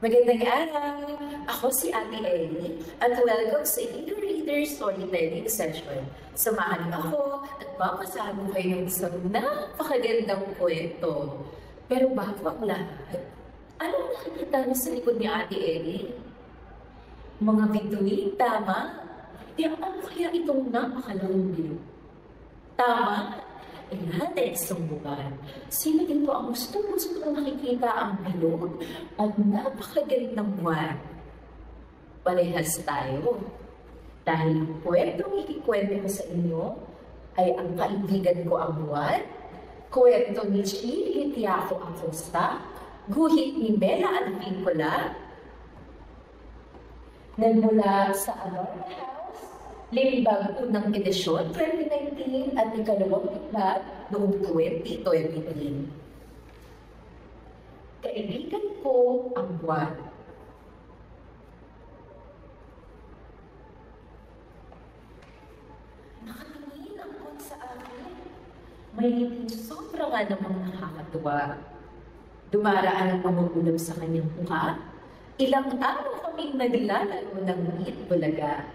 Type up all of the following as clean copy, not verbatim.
Magandang araw! Ako si Ate Ellie at welcome sa Eager Reader Storytelling Session. Samahan niyo ako at papasahan ko kayo ng isang napakagandang kwento. Pero bago ang lahat, anong nakikita niyo sa likod ni Ate Ellie? Mga bituin, tama? Ano kaya itong napakalawang bilog? Tama? Natin sumbukan. Sino dito ang gusto nakikita ang bilog at napakagandang buwan? Parehas tayo. Dahil ang kwentong ikikwento ko sa inyo ay ang kaibigan ko ang buwan, kwento ni Chili Tiago Acosta, guhit ni Mela Advincula, nagmula sa Anorta House, Limbag unang edisyon 2019 at ikalawang limbag noong 2023. Kaibigan ko ang buwan. Nakatingin ang buwan sa akin. May ngiti sobra nga namang nakakatuwa. Dumaraan ang mamulog sa kanyang mukha. Ilang araw kaming naglalaro ng liit bulaga.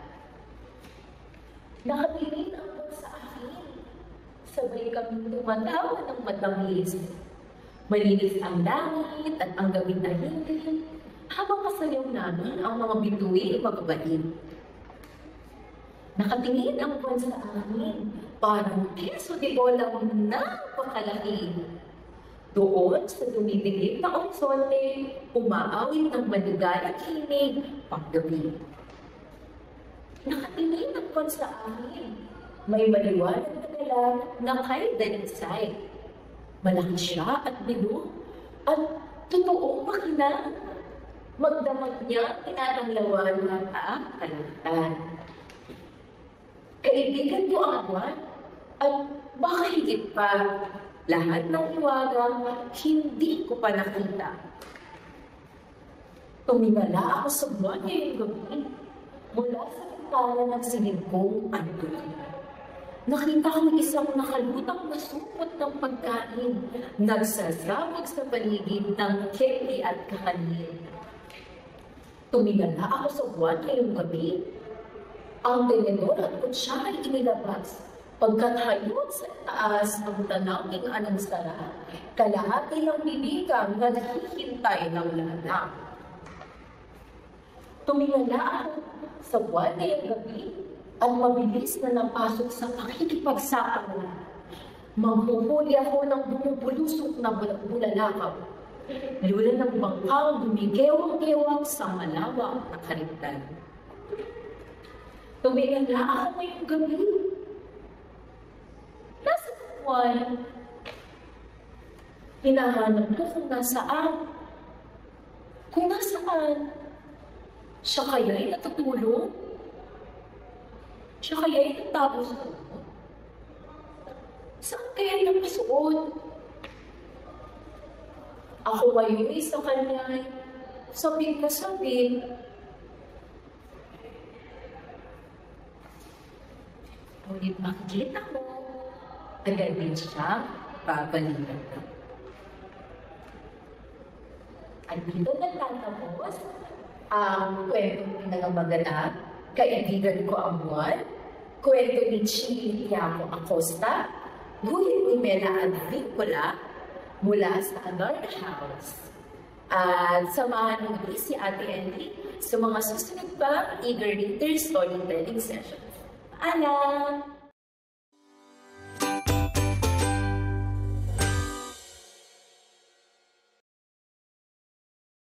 Nakatingin ang buwan sa akin. Sabay kami tumatawa ng matamis. Malinis ang langit at ang gabi na hindi. Habang kasayaw namin ang mga bituin mababain. Nakatingin ang buwan sa akin. Parang keso de bolang napakalaki. Doon sa dumidilim na horizonte, umaawit ng maligayang hinig paggabi. Nakatingin ang buwan sa akin. May maliwanag na galang na kay dalisay. Malaki siya at bilog at totoong makina. Magdamag niya tinatanglawan ng kalangitan. Kaibigan ko ang buwan at baka higit pa lahat ng iwagang hindi ko pa nakita. Tumingala ako sa buwan ngayong gabi mula sa bintana ng silid kong andun. Nakita ko isang nakalutang na supot ng pagkain, nagsasabog sa paligid ng candy at kakanin. Tumingala ako sa buwan ngayong gabi. Ang tenedor at kutsara ay inilabas. Pagkatayot sa taas ang tanawing anong sara, kalahati ng bibigang naghihintay ng lanang. Tumingala ako sa buwan ngayong gabi at mabilis na napasok sa pakikipagsapang. Manghuhuli ako ng bumubulusok na bulalakaw. Lula ng bangkang dumigewang-gewang sa malawak na karigtan. Tumingala ako ngayong gabi. Nasa buwan. Hinahanap ko kung nasaan. Kung nasaan. Siya kaya'y natutulog? Siya kaya'y natapos ko? Saan kaya napasuot? Ako ngayon sa kanya'y sabing na sabing. Ngunit makikita mo, agad din siya babalikan. At dito natatapos ang kwentong pinangamaganap, Kaibigan ko ang buwan, kwento ni Chili Tiago Acosta, guhit ni Mela Advincula mula sa Anorta House. At samahan mo si Ate Ellie sa mga susunod pa Eager Reader Storytelling Sessions. Paalam!